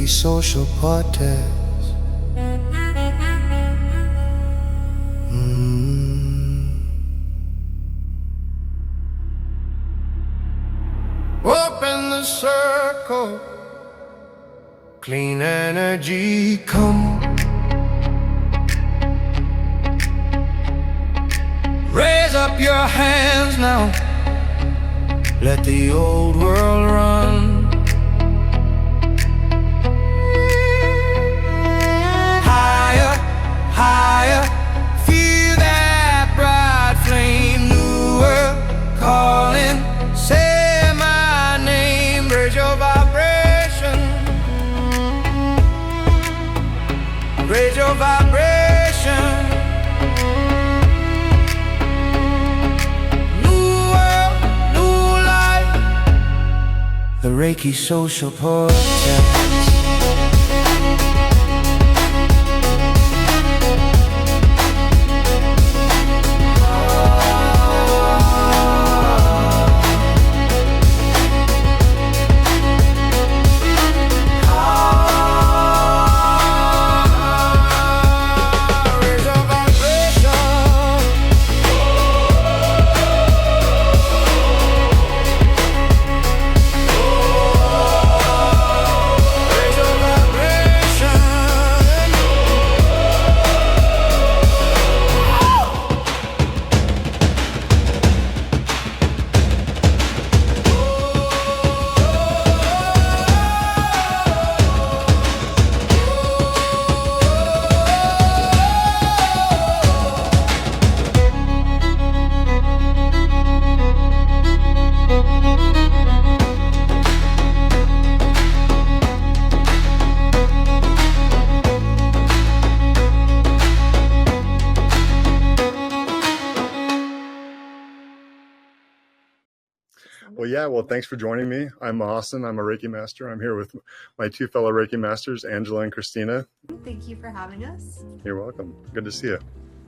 Reiki social podcast. Open the circle, clean energy come. Raise up your hands now, let the old world run. Higher, higher, feel that bright flame. New world calling, say my name. Raise your vibration, raise your vibration. The Reiki social podcast. Well, thanks for joining me. I'm Austin. I'm a Reiki master. I'm here with my two fellow Reiki masters, Angela and Christina. Thank you for having us. You're welcome. Good to see you.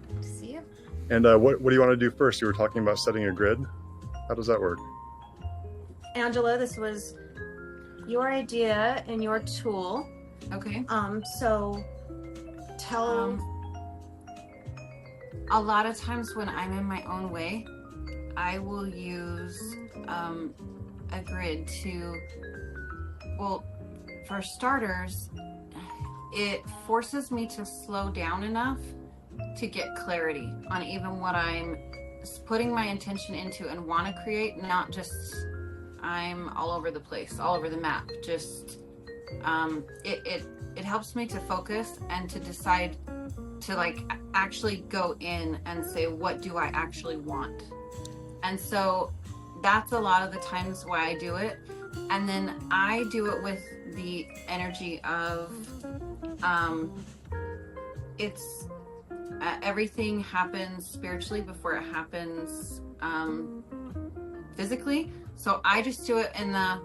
Good to see you. And what do you want to do first? You were talking about setting a grid. How does that work? Angela, this was your idea and your tool. Okay. So tell. A lot of times when I'm in my own way, I will use a grid to, well, for starters, it forces me to slow down enough to get clarity on even what I'm putting my intention into and want to create, not just I'm all over the place, all over the map. Just it helps me to focus and to decide to like actually go in and say, what do I actually want? And so that's a lot of the times why I do it. And then I do it with the energy of it's everything happens spiritually before it happens physically. So I just do it in the,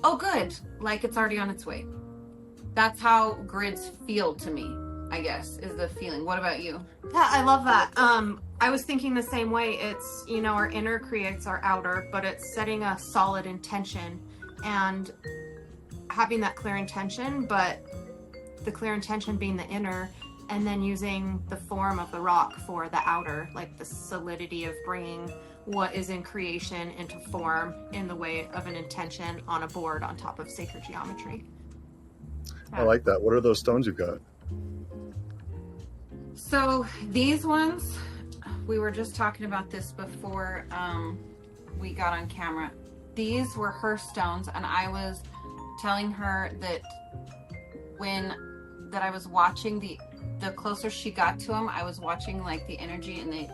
oh good, like it's already on its way. That's how grids feel to me, I guess, is the feeling. What about you? Yeah, I love that. I was thinking the same way. It's, our inner creates our outer, but it's setting a solid intention and having that clear intention, but the clear intention being the inner, and then using the form of the rock for the outer, like the solidity of bringing what is in creation into form in the way of an intention on a board on top of sacred geometry. I like that. What are those stones you've got? So these ones, we were just talking about this before we got on camera. These were her stones, and I was telling her that that I was watching the closer she got to them, I was watching like the energy, and they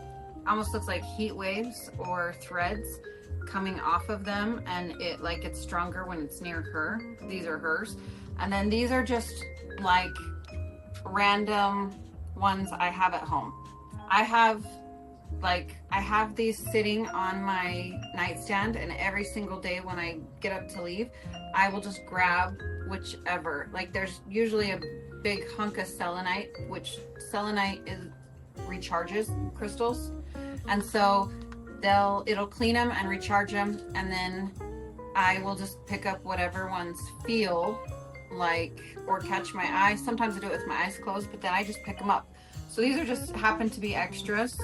almost looks like heat waves or threads coming off of them, and it like gets stronger when it's near her. These are hers. And then these are just like random ones I have at home. I have these sitting on my nightstand, and every single day when I get up to leave, I will just grab whichever. Like there's usually a big hunk of selenite, which selenite recharges crystals, and so it'll clean them and recharge them, and then I will just pick up whatever ones feel or catch my eye. Sometimes I do it with my eyes closed, but then I just pick them up. So these are just happen to be extras.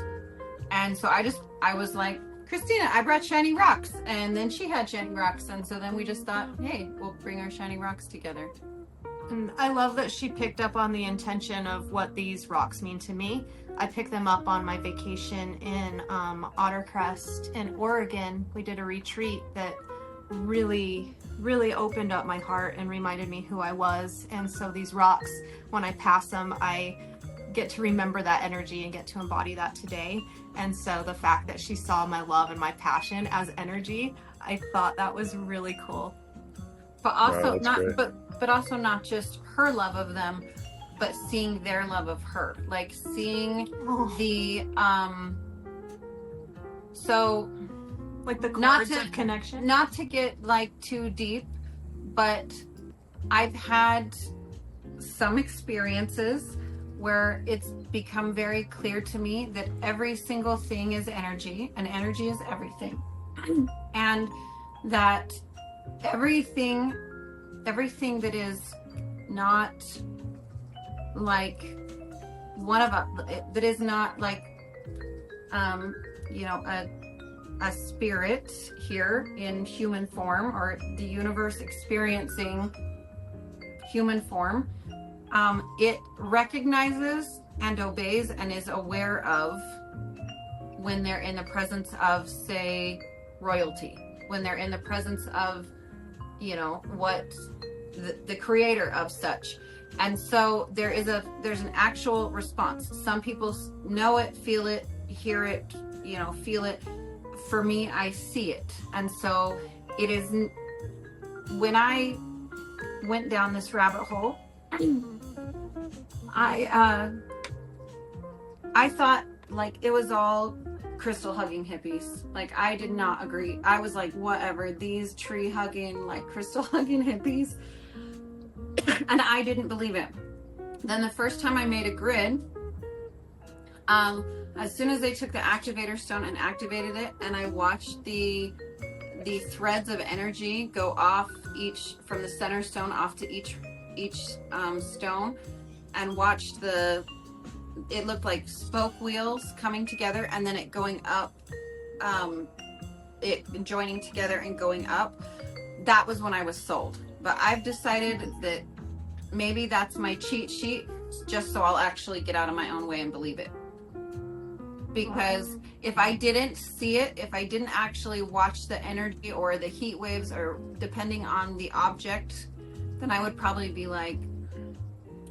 And so I was like, Christina, I brought shiny rocks. And then she had shiny rocks. And so then we just thought, hey, we'll bring our shiny rocks together. And I love that she picked up on the intention of what these rocks mean to me. I picked them up on my vacation in Ottercrest in Oregon. We did a retreat that really, really opened up my heart and reminded me who I was. And so these rocks, when I pass them, I get to remember that energy and get to embody that today. And so the fact that she saw my love and my passion as energy, I thought that was really cool. But also Wow, not great. but also not just her love of them, but seeing their love of her. Like seeing the so Like the not chords of connection. not to get like too deep, but I've had some experiences where it's become very clear to me that every single thing is energy, and energy is everything. And that everything that is not like one of us, that is not like a spirit here in human form, or the universe experiencing human form, it recognizes and obeys and is aware of when they're in the presence of, say, royalty, when they're in the presence of, what the creator of such. And so there's an actual response. Some people know it, feel it, hear it, feel it. For me, I see it. And so it is, when I went down this rabbit hole, I thought like it was all crystal hugging hippies. Like I did not agree. I was like, whatever, these tree hugging, like crystal hugging hippies. And I didn't believe it. Then the first time I made a grid, as soon as they took the activator stone and activated it, and I watched the threads of energy go off each, from the center stone off to each stone, and watched it looked like spoke wheels coming together, and then it going up, it joining together and going up. That was when I was sold. But I've decided that maybe that's my cheat sheet, just so I'll actually get out of my own way and believe it. Because if I didn't see it, if I didn't actually watch the energy or the heat waves, or depending on the object, then I would probably be like,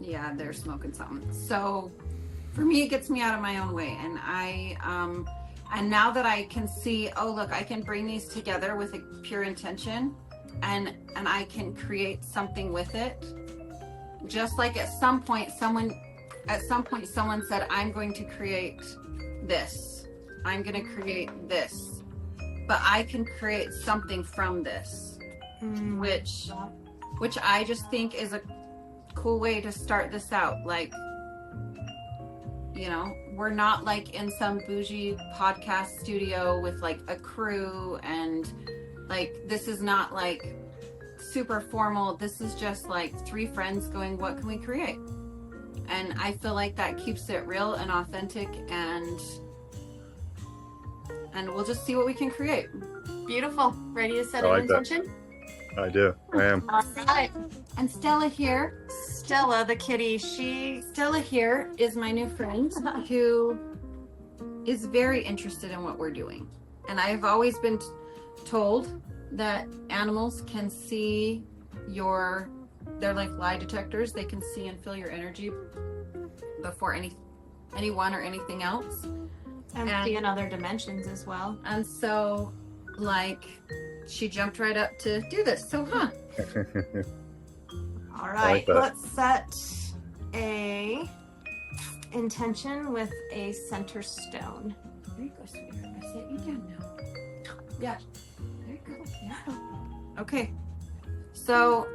yeah, they're smoking something. So for me, it gets me out of my own way. And and now that I can see, oh, look, I can bring these together with a pure intention, and I can create something with it. Just like at some point someone said, I'm going to create this. I'm going to create this. But I can create something from this, which I just think is a cool way to start this out. Like, we're not like in some bougie podcast studio with like a crew, and like, this is not like super formal. This is just like three friends going, what can we create? And I feel like that keeps it real and authentic, and we'll just see what we can create. Beautiful. Ready to set I an like that. intention? I do. I am. All right. And Stella here. Stella, the kitty, Stella here is my new friend who is very interested in what we're doing. And I've always been told that animals can see they're like lie detectors. They can see and feel your energy before anyone or anything else. and see in other dimensions as well. And so, like, she jumped right up to do this. So, All right, that. let's set a intention with a center stone. There you go, sweetheart. I set you down now. Yeah. There you go. Yeah. Okay. So,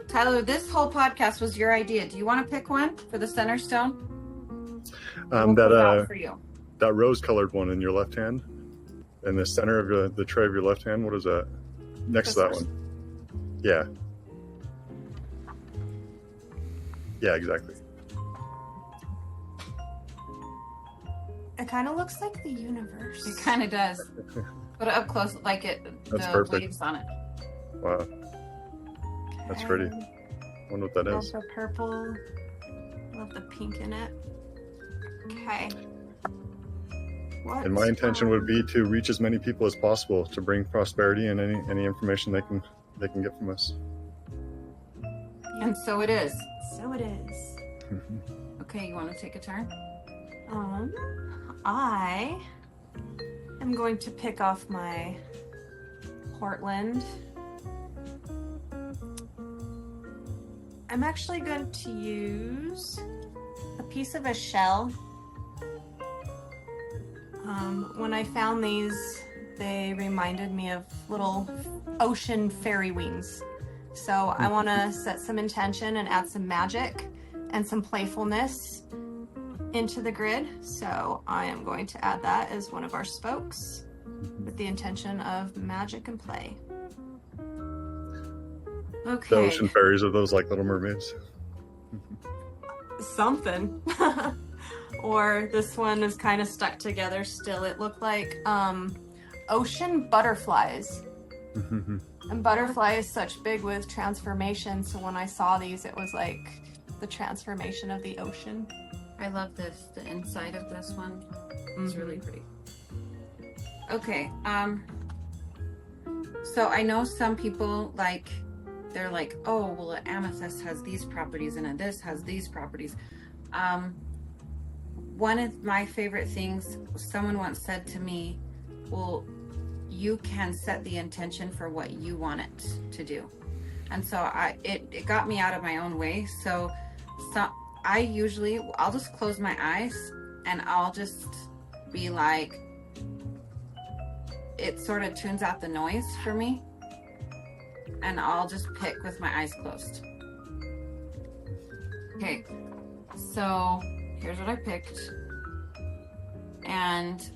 Tyler, this whole podcast was your idea. Do you want to pick one for the center stone? We'll put it out for you. That rose-colored one in your left hand, in the center of the tray of your left hand. What is that? Next to that one. Yeah. Yeah, exactly. It kind of looks like the universe. It kind of does. Put it up close, like it. That's the perfect. waves on it. Wow, that's pretty. Okay. I wonder what that Love is. the purple. Love the pink in it. Okay. What? And my intention would be to reach as many people as possible to bring prosperity and any information they can get from us. And so it is. So it is. Okay, you want to take a turn? I am going to pick off my Portland. I'm actually going to use a piece of a shell. When I found these, they reminded me of little ocean fairy wings. So I want to set some intention and add some magic and some playfulness into the grid. So I am going to add that as one of our spokes with the intention of magic and play. Okay. The ocean fairies are those like little mermaids? Something. Or this one is kind of stuck together still. It looked like ocean butterflies. And butterfly is such big with transformation, so when I saw these, it was like the transformation of the ocean. I love this. The inside of this one is really pretty. Okay. So I know some people they're like, oh, well, an amethyst has these properties and this has these properties. One of my favorite things, someone once said to me, well, you can set the intention for what you want it to do. And so it got me out of my own way. So I'll just close my eyes and I'll just be like, it sort of tunes out the noise for me. And I'll just pick with my eyes closed. Okay, so here's what I picked. And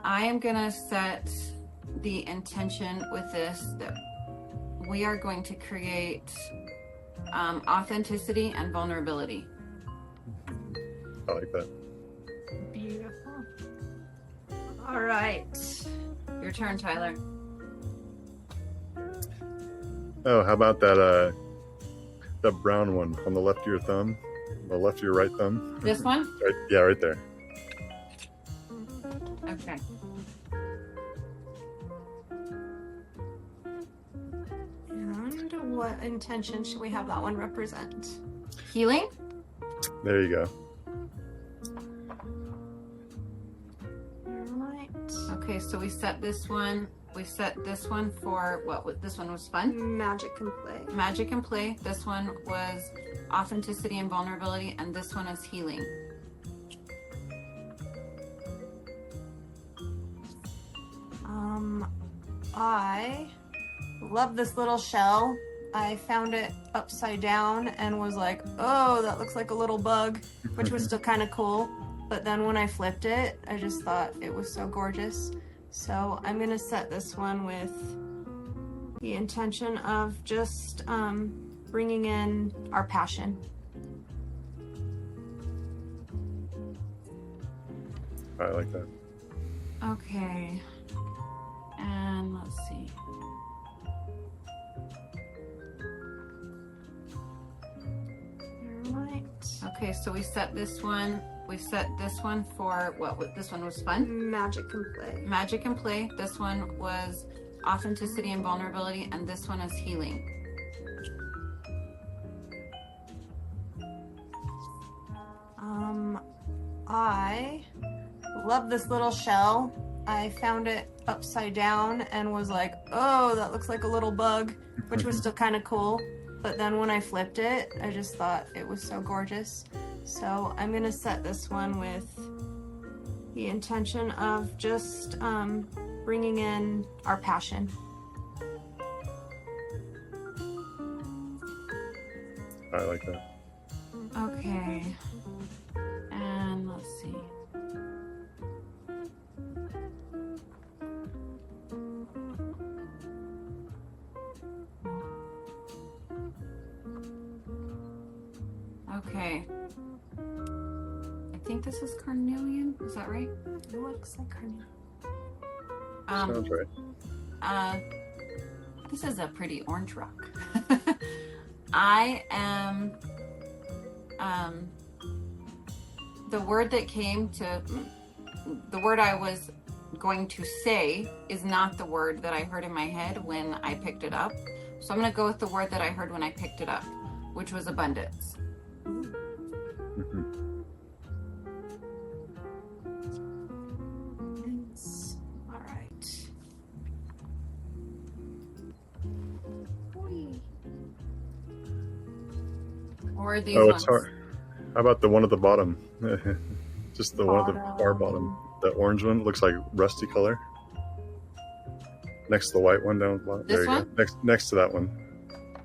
I am gonna set the intention with this that we are going to create authenticity and vulnerability. I like that. Beautiful. All right. Your turn, Tyler. Oh, how about that that brown one on the left of your thumb, the left of your right thumb? This one? Right, yeah, right there. Okay. And what intention should we have that one represent? Healing? There you go. All right. Okay, so we set this one. We set this one for what? This one was fun. Magic and play. Magic and play. This one was authenticity and vulnerability, and this one is healing. I love this little shell. I found it upside down and was like, oh, that looks like a little bug, which was still kind of cool. But then when I flipped it, I just thought it was so gorgeous. So I'm gonna set this one with the intention of just bringing in our passion. I like that. Okay. And let's see. All right. Okay, so we set this one. We set this one for what? This one was fun. Magic and play. Magic and play. This one was authenticity and vulnerability, and this one is healing. I love this little shell. I found it upside down and was like, oh, that looks like a little bug, which was still kind of cool. But then when I flipped it, I just thought it was so gorgeous. So I'm gonna set this one with the intention of just bringing in our passion. I like that. Okay. And let's see. Okay. I think this is carnelian. Is that right? It looks like carnelian. Sounds right. This is a pretty orange rock. I am, the word I was going to say is not the word that I heard in my head when I picked it up. So I'm going to go with the word that I heard when I picked it up, which was abundance. Mhm. All right. Or these Oh, ones. it's hard. How about the one at the bottom? Just the one at the far Bottom. bottom. The orange one looks like rusty color. Next to the white one down the bottom. This There you one? go. Next to that one.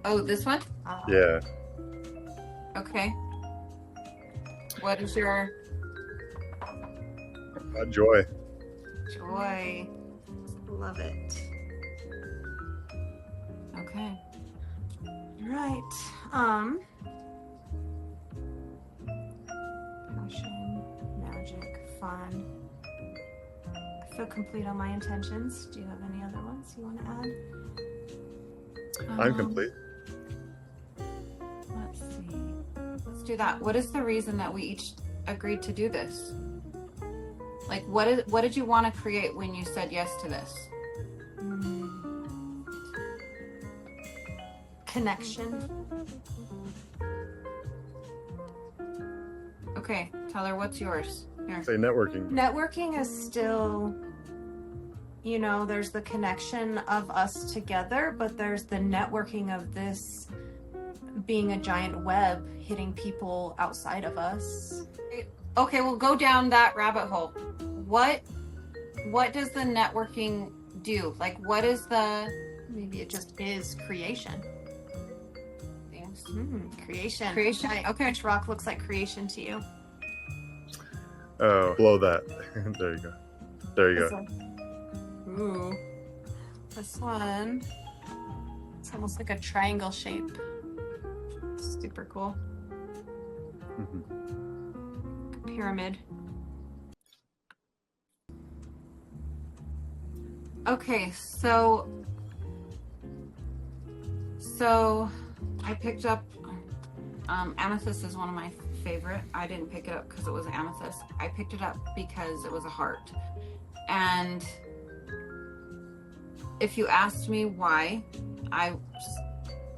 Oh, this one? Yeah. Okay. What is your Joy. Joy. Love it. okay? Right. Passion, magic, fun. I feel complete on my intentions. Do you have any other ones you want to add? I'm complete. Let's see. Let's do that. What is the reason that we each agreed to do this? Like, what did you want to create when you said yes to this? Connection. Okay, Tyler, what's yours? Here. Say networking. Networking is still, there's the connection of us together, but there's the networking of this being a giant web hitting people outside of us. Okay, we'll go down that rabbit hole. What does the networking do? Like, what is the Maybe it just is creation. things? Creation. Creation? Right. Okay. Which rock looks like creation to you? Oh, below that. There you go. There you This go. one. Ooh. This one. It's almost like a triangle shape. Super cool. Mhm. Pyramid. Okay, so I picked up amethyst is one of my favorite. I didn't pick it up because it was amethyst. I picked it up because it was a heart. And if you asked me what I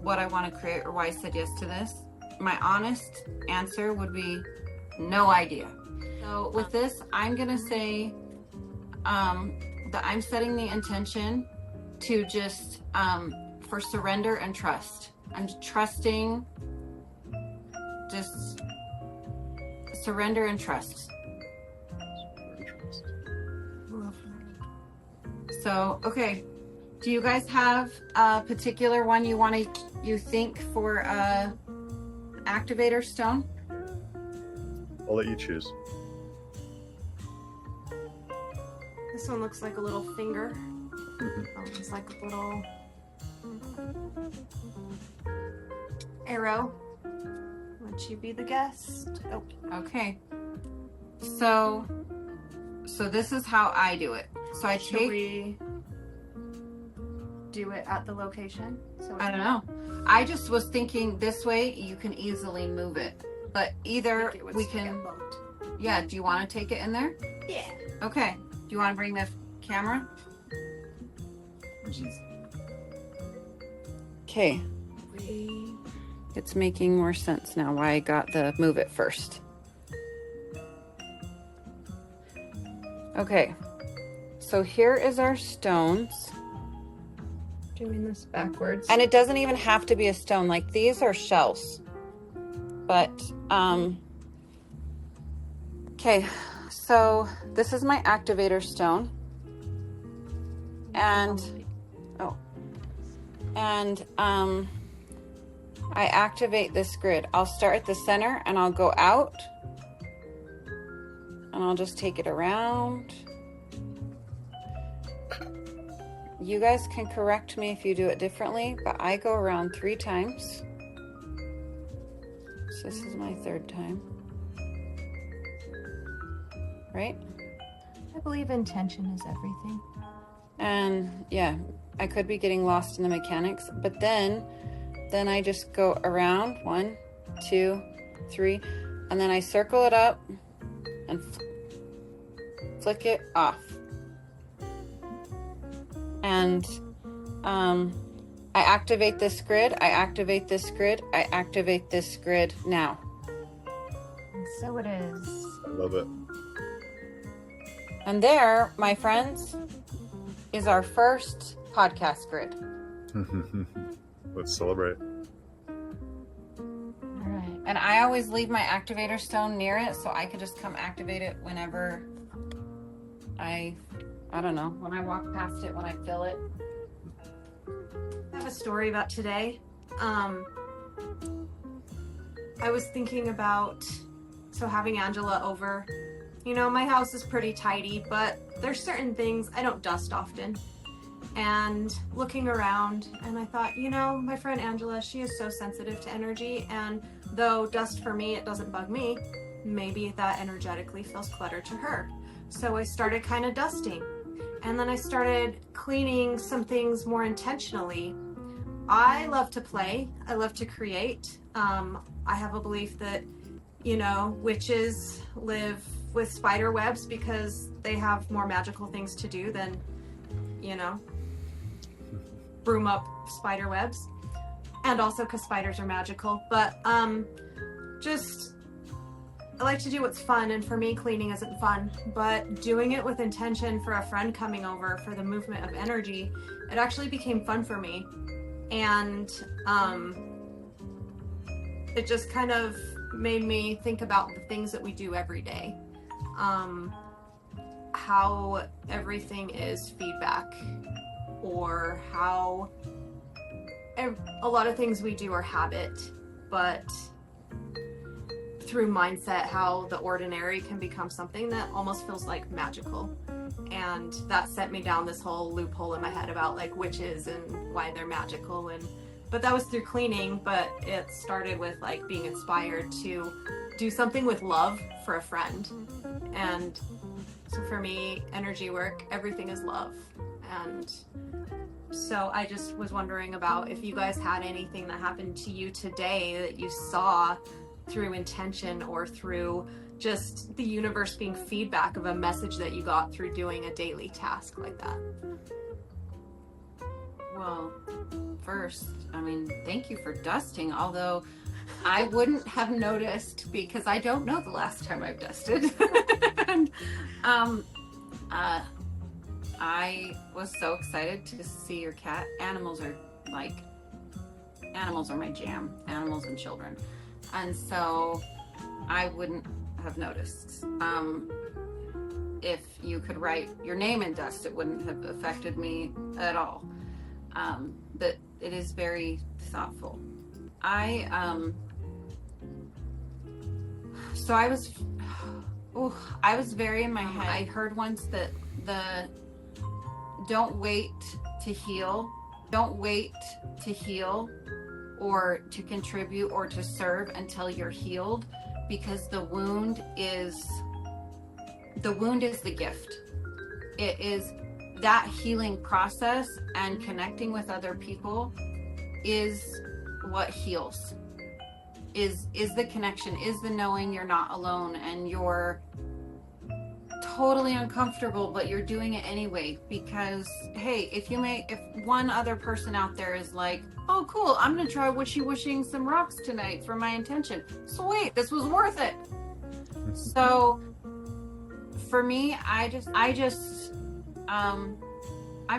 want to create or why I said yes to this, my honest answer would be no idea. So with this, I'm gonna say that I'm setting the intention to just for surrender and trust. I'm trusting, just surrender and trust. So, okay. Do you guys have a particular one you think for a activator stone? I'll let you choose. This one looks like a little finger. Mhm. It's like a little arrow. Would you be the guest? Oh, Okay. So this is how I do it. So I should take, we do it at the location? So I don't know. I just was thinking this way you can easily move it. But either we can, yeah, do you want to take it in there? Yeah. Okay. Do you want to bring the camera? Okay. It's making more sense now why I got the move it first. Okay. So here is our stones. Doing this backwards. And it doesn't even have to be a stone. Like these are shells. But, okay. So this is my activator stone. And, I activate this grid. I'll start at the center and I'll go out. And I'll just take it around. You guys can correct me if you do it differently, but I go around 3 times. So this is my third time. Right? I believe intention is everything. And yeah, I could be getting lost in the mechanics, but then I just go around 1, 2, 3, and then I circle it up and flick it off. And I activate this grid, I activate this grid, I activate this grid now. And so it is. I love it. And there, my friends, is our first podcast grid. Let's celebrate. All right. And I always leave my activator stone near it so I can just come activate it whenever I don't know, when I walk past it, when I feel it. I have a story about today. I was thinking about, so having Angela over, you know, my house is pretty tidy, but there's certain things I don't dust often. And looking around, and I thought, you know, my friend Angela, she is so sensitive to energy, and though dust for me, it doesn't bug me, maybe that energetically feels clutter to her. So I started kind of dusting, and then I started cleaning some things more intentionally. I love to play, I love to create. I have a belief that, you know, witches live with spider webs because they have more magical things to do than, you know, broom up spider webs, and also because spiders are magical. But just, I like to do what's fun, and for me cleaning isn't fun, but doing it with intention for a friend coming over, for the movement of energy, it actually became fun for me. And it just kind of made me think about the things that we do every day, how everything is feedback, or how a lot of things we do are habit, but through mindset, how the ordinary can become something that almost feels like magical. And that sent me down this whole loophole in my head about like witches and why they're magical. But that was through cleaning, but it started with like being inspired to do something with love for a friend. And so for me, energy work, everything is love. And so I just was wondering about if you guys had anything that happened to you today that you saw through intention or through just the universe being feedback of a message that you got through doing a daily task like that. Well, first, I mean, thank you for dusting, although I wouldn't have noticed because I don't know the last time I've dusted. And I was so excited to see your cat. Animals are my jam, animals and children. And so I wouldn't have noticed. If you could write your name in dust, it wouldn't have affected me at all. But it is very thoughtful. I was very in my head. I heard once that don't wait to heal or to contribute or to serve until you're healed, because the wound is the gift. It is that healing process, and connecting with other people is what heals. Is the connection, is the knowing you're not alone and you're totally uncomfortable, but you're doing it anyway. Because hey, if one other person out there is like, oh cool, I'm gonna try wishing some rocks tonight for my intention, sweet, this was worth it. So for me, I'm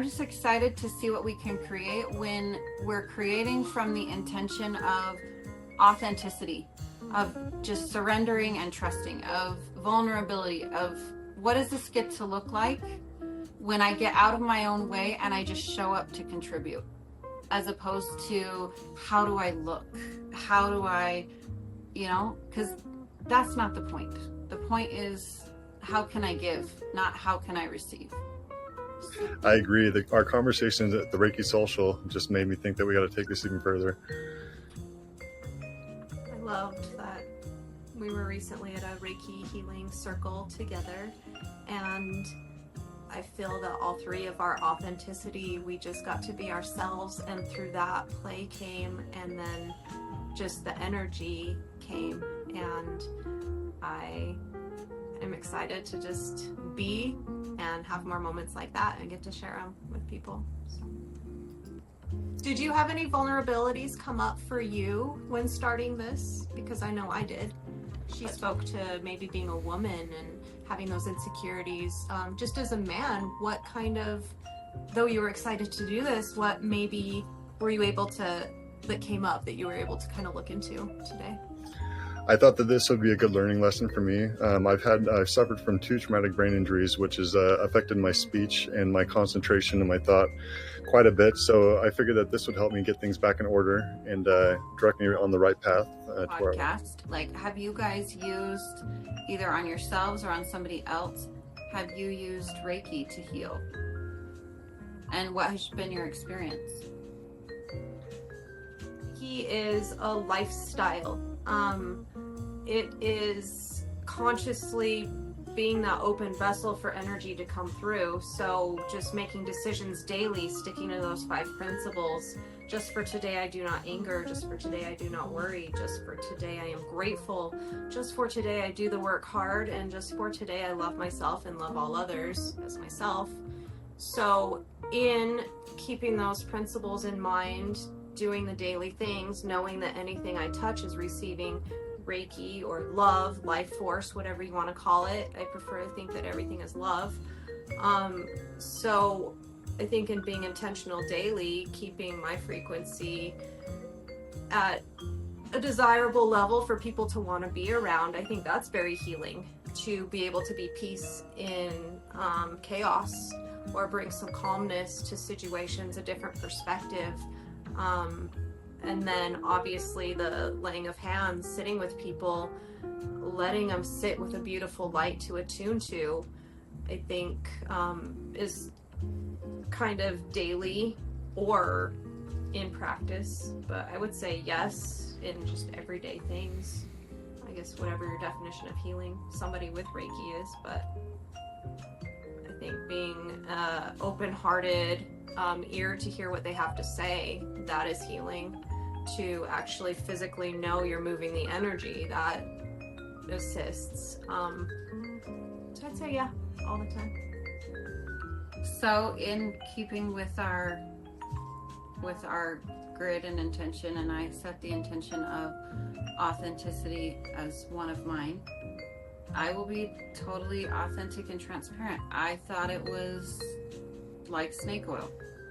just excited to see what we can create when we're creating from the intention of authenticity, of just surrendering and trusting, of vulnerability, of what does this get to look like when I get out of my own way and I just show up to contribute, as opposed to how do I look, how do I, because that's not the point. The point is, how can I give, not how can I receive. I agree. Our conversations at the Reiki Social just made me think that we got to take this even further. I loved that recently at a Reiki healing circle together, and I feel that all three of our authenticity, we just got to be ourselves, and through that play came, and then just the energy came, and I am excited to just be and have more moments like that and get to share them with people. So. Did you have any vulnerabilities come up for you when starting this? Because I know I did. She spoke to maybe being a woman and having those insecurities. Just as a man, what kind of, though you were excited to do this, what maybe were you able to, that came up that you were able to kind of look into today? I thought that this would be a good learning lesson for me. I've suffered from 2 traumatic brain injuries, which has affected my speech and my concentration and my thought quite a bit. So I figured that this would help me get things back in order and direct me on the right path. Podcast. Like, have you guys used, either on yourselves or on somebody else, have you used Reiki to heal? And what has been your experience? He is a lifestyle. It is consciously being that open vessel for energy to come through. So just making decisions daily, sticking to those 5 principles. Just for today, I do not anger. Just for today, I do not worry. Just for today, I am grateful. Just for today, I do the work hard. And just for today, I love myself and love all others as myself. So in keeping those principles in mind, doing the daily things, knowing that anything I touch is receiving Reiki or love, life force, whatever you want to call it. I prefer to think that everything is love. So I think in being intentional daily, keeping my frequency at a desirable level for people to want to be around, I think that's very healing, to be able to be peace in chaos, or bring some calmness to situations, a different perspective. And then obviously the laying of hands, sitting with people, letting them sit with a beautiful light to attune to, I think is kind of daily or in practice. But I would say yes, in just everyday things. I guess whatever your definition of healing somebody with Reiki is, but I think being open-hearted, ear to hear what they have to say, that is healing. To actually physically know you're moving the energy, that assists. So I'd say yeah, all the time. So in keeping with our grid and intention, and I set the intention of authenticity as one of mine, I will be totally authentic and transparent. I thought it was like snake oil.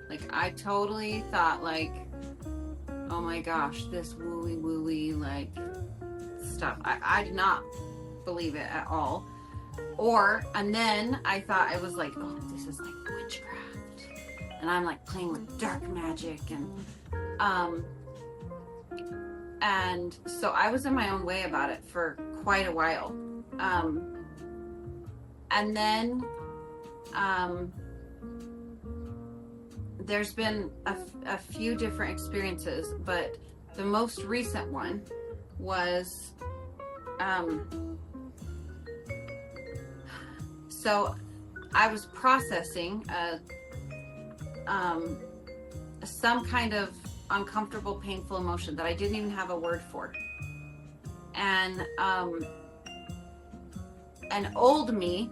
Like, I totally thought, like, oh my gosh, this wooey like stuff. I did not believe it at all. And then I thought, I was like, oh, this is like witchcraft, and I'm like playing with dark magic, and so I was in my own way about it for quite a while. And then there's been a few different experiences, but the most recent one was, so I was processing some kind of uncomfortable, painful emotion that I didn't even have a word for. And an old me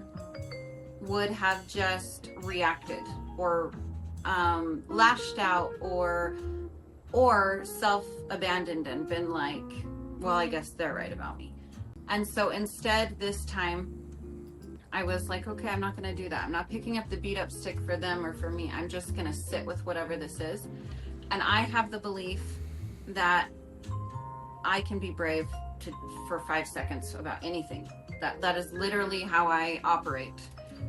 would have just reacted or lashed out or self-abandoned and been like, well, I guess they're right about me. And so instead, this time I was like, okay, I'm not going to do that. I'm not picking up the beat up stick for them or for me. I'm just going to sit with whatever this is. And I have the belief that I can be brave for 5 seconds about anything. That is literally how I operate.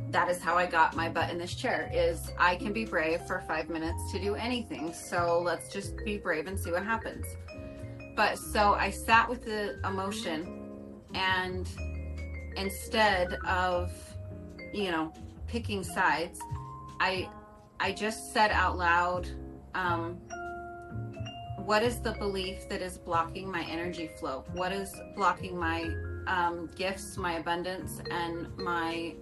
That is how I got my butt in this chair, is I can be brave for 5 minutes to do anything. So let's just be brave and see what happens. But so I sat with the emotion, and instead of, picking sides, I just said out loud, what is the belief that is blocking my energy flow? What is blocking my gifts, my abundance, and my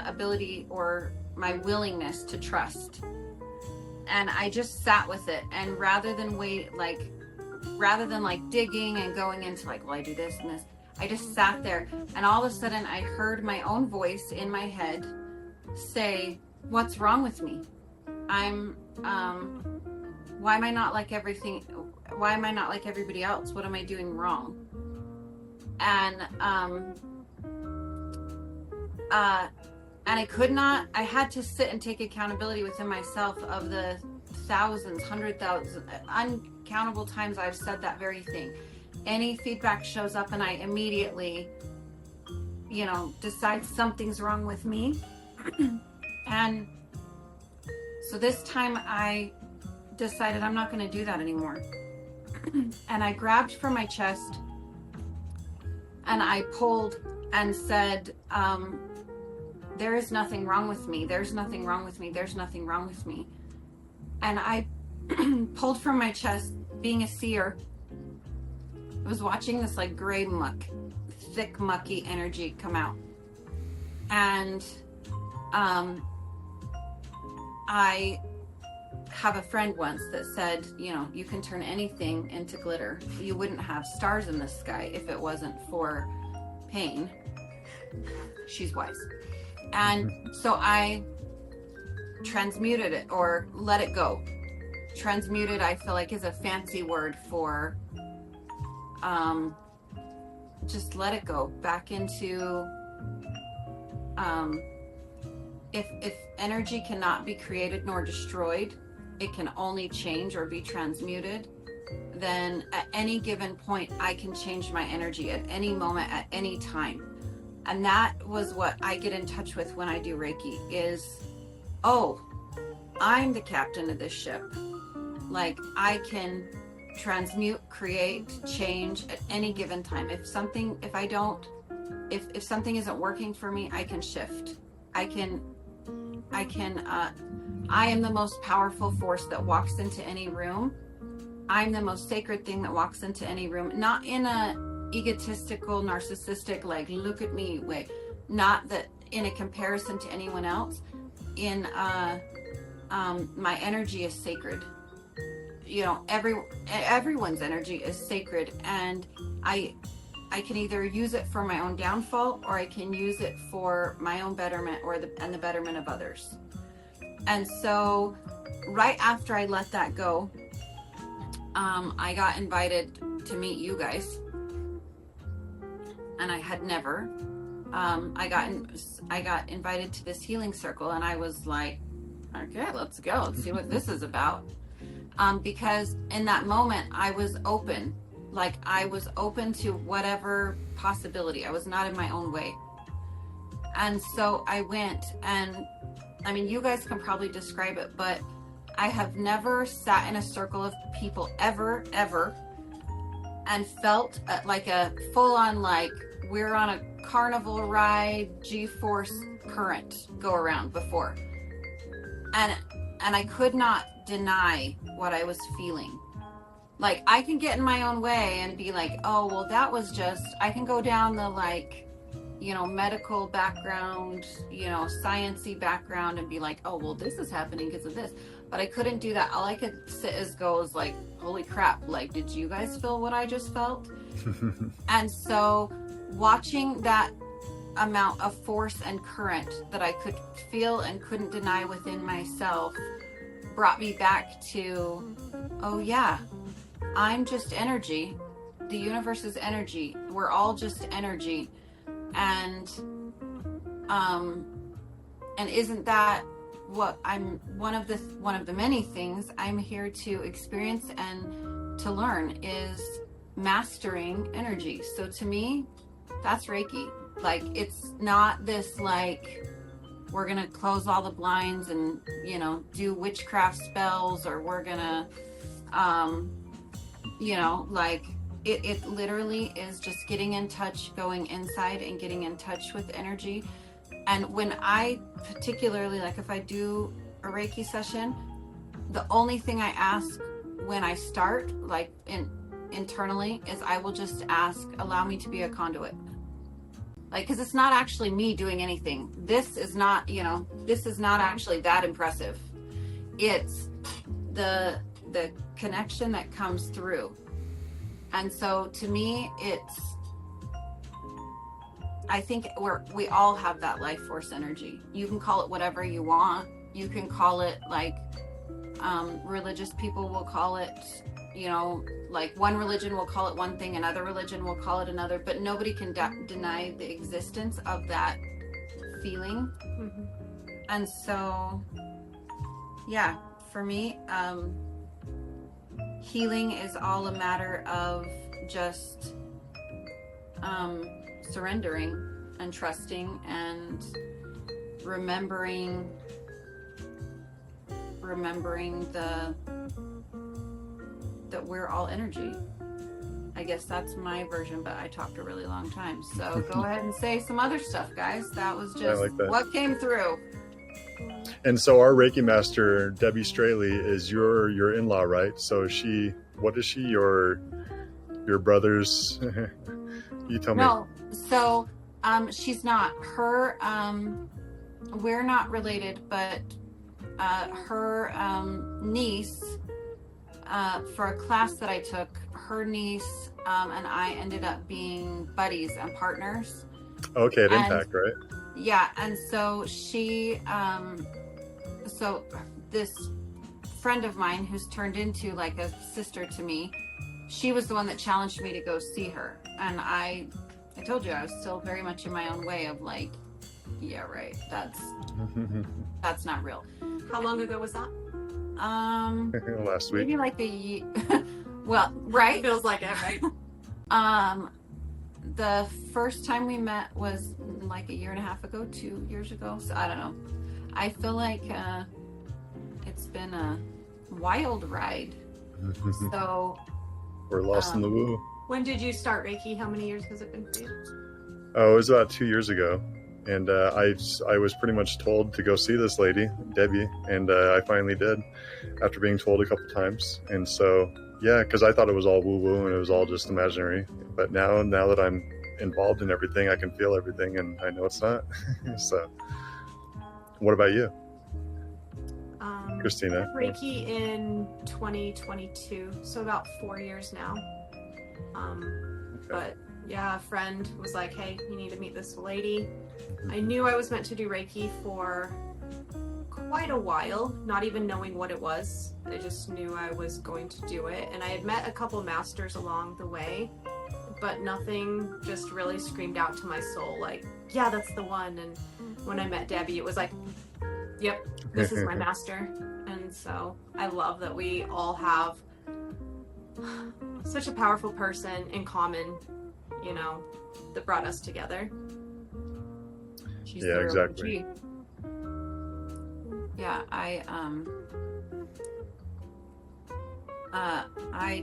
ability or my willingness to trust. And I just sat with it, and rather than digging and going into like, well, I do this and this, I just sat there, and all of a sudden I heard my own voice in my head say, what's wrong with me? Why am I not like everything? Why am I not like everybody else? What am I doing wrong? And I had to sit and take accountability within myself of the thousands, 100,000, uncountable times I've said that very thing. Any feedback shows up and I immediately, decide something's wrong with me. And so this time I decided I'm not going to do that anymore. And I grabbed from my chest and I pulled and said, there is nothing wrong with me. There's nothing wrong with me. There's nothing wrong with me. And I pulled from my chest, being a seer, I was watching this like gray muck, thick mucky energy come out. And I have a friend once that said, you can turn anything into glitter. You wouldn't have stars in the sky if it wasn't for pain. She's wise. And so I transmuted it, or let it go. Transmuted, I feel like, is a fancy word for just let it go back into if energy cannot be created nor destroyed, it can only change or be transmuted. Then at any given point I can change my energy at any moment, at any time. And that was what I get in touch with when I do Reiki is, oh, I'm the captain of this ship. Like, I can transmute, create, change at any given time. If something isn't working for me, I can shift. I am the most powerful force that walks into any room. I'm the most sacred thing that walks into any room, not in a egotistical, narcissistic, like, look at me way, not that in a comparison to anyone else. In my energy is sacred. Everyone's energy is sacred, and I can either use it for my own downfall, or I can use it for my own betterment and the betterment of others. And so right after I let that go, I got invited to meet you guys, and I had never. I got invited to this healing circle, and I was like, okay, let's go. Let's see what this is about. Because in that moment I was open. Like, I was open to whatever possibility. I was not in my own way. And so I went, and I mean, you guys can probably describe it, but I have never sat in a circle of people ever, and felt like a full-on, like, we're on a carnival ride, G-force current go around before. And I could not deny what I was feeling. Like, I can get in my own way and be like, oh, well, that was just, I can go down the, like, medical background, sciencey background and be like, oh, well, this is happening because of this. But I couldn't do that. All I could sit as go is like, holy crap, like, did you guys feel what I just felt? And so watching that amount of force and current that I could feel and couldn't deny within myself brought me back to, oh yeah, I'm just energy. The universe is energy. We're all just energy. And isn't that what I'm, one of the many things I'm here to experience and to learn is mastering energy. So to me, that's Reiki. Like, it's not this, like, we're gonna close all the blinds and, do witchcraft spells, or we're gonna, like, it literally is just getting in touch, going inside and getting in touch with energy. And when I particularly, like, if I do a Reiki session, the only thing I ask when I start, like internally, is I will just ask, allow me to be a conduit. Like, because it's not actually me doing anything. This is not, this is not actually that impressive. It's the connection that comes through. And so to me, I think we all have that life force energy. You can call it whatever you want. You can call it like, religious people will call it, like one religion will call it one thing, another religion will call it another, but nobody can deny the existence of that feeling. Mm-hmm. And so, yeah, for me, healing is all a matter of just surrendering and trusting and remembering that we're all energy. I guess that's my version, but I talked a really long time. So go ahead and say some other stuff, guys. That was just what came through. And so our Reiki master, Debbie Straley, is your in-law, right? So what is she? Your brother's? You tell me. No, so she's not. Her, we're not related, but her niece, for a class that I took, her niece and I ended up being buddies and partners. Okay, at Impact, right? Yeah, and so she, so this friend of mine who's turned into like a sister to me, she was the one that challenged me to go see her. And I told you I was still very much in my own way of like, yeah, right, that's not real. How long ago was that? Last week. Maybe like a year. Well, right? Feels like it, right? The first time we met was like a year and a half ago, 2 years ago. So I don't know. I feel like it's been a wild ride. So we're lost in the woo. When did you start Reiki? How many years has it been for you? Oh, it was about 2 years ago. And I was pretty much told to go see this lady, Debbie, and I finally did after being told a couple times. And so, yeah, because I thought it was all woo-woo and it was all just imaginary. But now that I'm involved in everything, I can feel everything, and I know it's not. So, what about you, Christina? Reiki in 2022, so about 4 years now. Okay. But yeah, a friend was like, hey, you need to meet this lady. I knew I was meant to do Reiki for quite a while, not even knowing what it was. I just knew I was going to do it. And I had met a couple masters along the way, but nothing just really screamed out to my soul like, yeah, that's the one. And when I met Debbie, it was like, yep, this is my master. And so I love that we all have such a powerful person in common, that brought us together. She's yeah, exactly. Yeah, I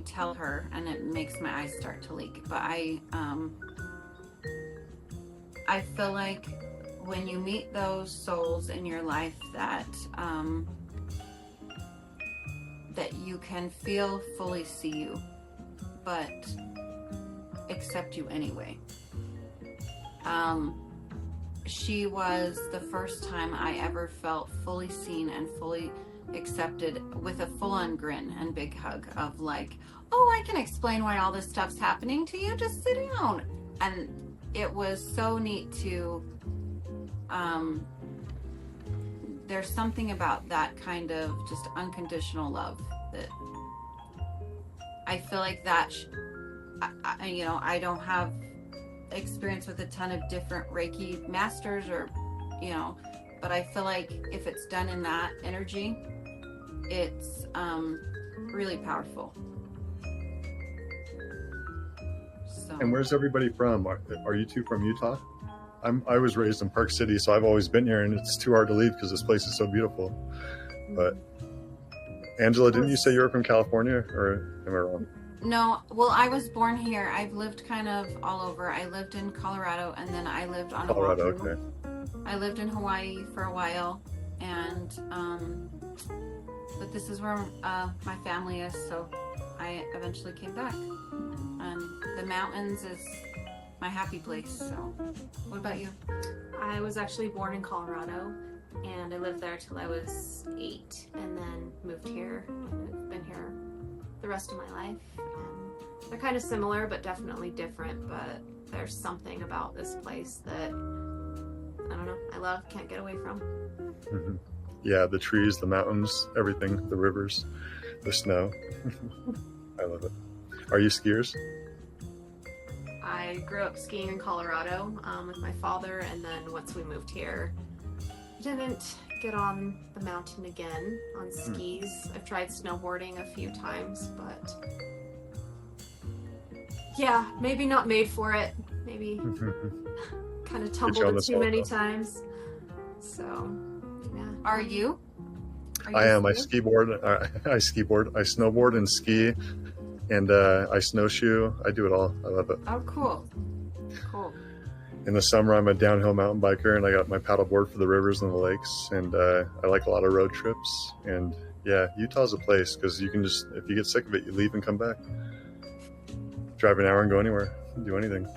tell her, and it makes my eyes start to leak, but I feel like when you meet those souls in your life that you can feel fully see you, but accept you anyway. She was the first time I ever felt fully seen and fully accepted, with a full-on grin and big hug of like, oh, I can explain why all this stuff's happening to you, just sit down. And it was so neat to, there's something about that kind of just unconditional love that I feel like that, I don't have experience with a ton of different Reiki masters or, but I feel like if it's done in that energy, it's really powerful. So. And where's everybody from? Are you two from Utah? I was raised in Park City, so I've always been here, and it's too hard to leave because this place is so beautiful. But Angela, didn't you say you were from California, or am I wrong? No, well, I was born here. I've lived kind of all over. I lived in Colorado, and then I lived on Colorado. Oahu. Okay. I lived in Hawaii for a while, and but this is where my family is, so I eventually came back. And the mountains is my happy place. So, what about you? I was actually born in Colorado, and I lived there till I was 8, and then moved here. And I've been here the rest of my life. And they're kind of similar, but definitely different. But there's something about this place that I don't know. I love, can't get away from. Mm-hmm. Yeah, the trees, the mountains, everything, the rivers, the snow. I love it. Are you skiers? I grew up skiing in Colorado with my father, and then once we moved here, didn't get on the mountain again on skis. I've tried snowboarding a few times, but yeah, maybe not made for it. Maybe kind of tumbled too many times. So, yeah. Are you? I am. I snowboard, I snowboard and ski, and I snowshoe. I do it all. I love it. Oh, cool. Cool. In the summer, I'm a downhill mountain biker, and I got my paddleboard for the rivers and the lakes, and I like a lot of road trips. And yeah, Utah's a place because you can just, if you get sick of it, you leave and come back. Drive an hour and go anywhere, do anything.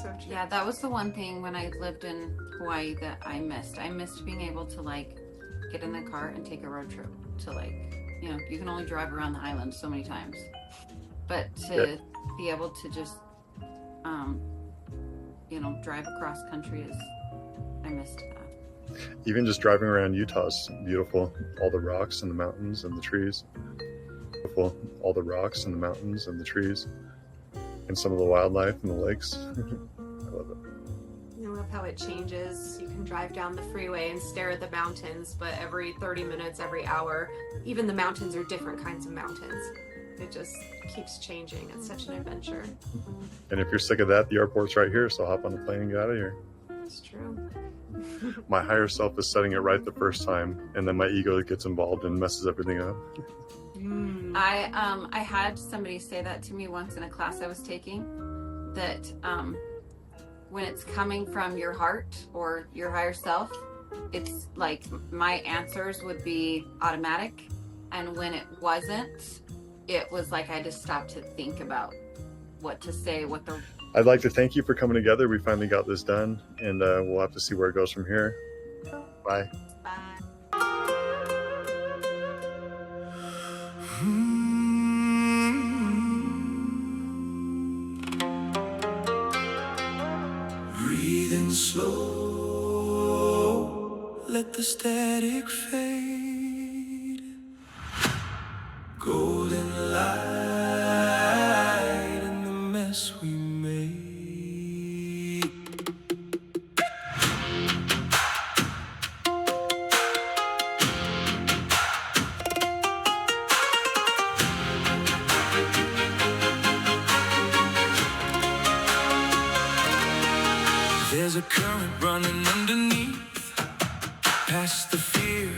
So true. Yeah, that was the one thing when I lived in Hawaii that I missed. I missed being able to like get in the car and take a road trip to like, you know, you can only drive around the island so many times, but to be able to just, you know, drive across country is, I missed that. Even just driving around Utah's beautiful. All the rocks and the mountains and the trees. Beautiful. All the rocks and the mountains and the trees. And some of the wildlife and the lakes. I love it. I love how it changes. You can drive down the freeway and stare at the mountains, but every 30 minutes, every hour, even the mountains are different kinds of mountains. It just keeps changing. It's such an adventure. And if you're sick of that, the airport's right here, so hop on the plane and get out of here. It's true. My higher self is setting it right the first time, and then my ego gets involved and messes everything up. I had somebody say that to me once in a class I was taking, that when it's coming from your heart or your higher self, it's like my answers would be automatic, and when it wasn't, it was like I just stopped to think about what to say, what the... I'd like to thank you for coming together. We finally got this done, and we'll have to see where it goes from here. Bye. Bye. Breathing slow, let the static fade. Golden light in the mess we made. There's a current running underneath, past the fear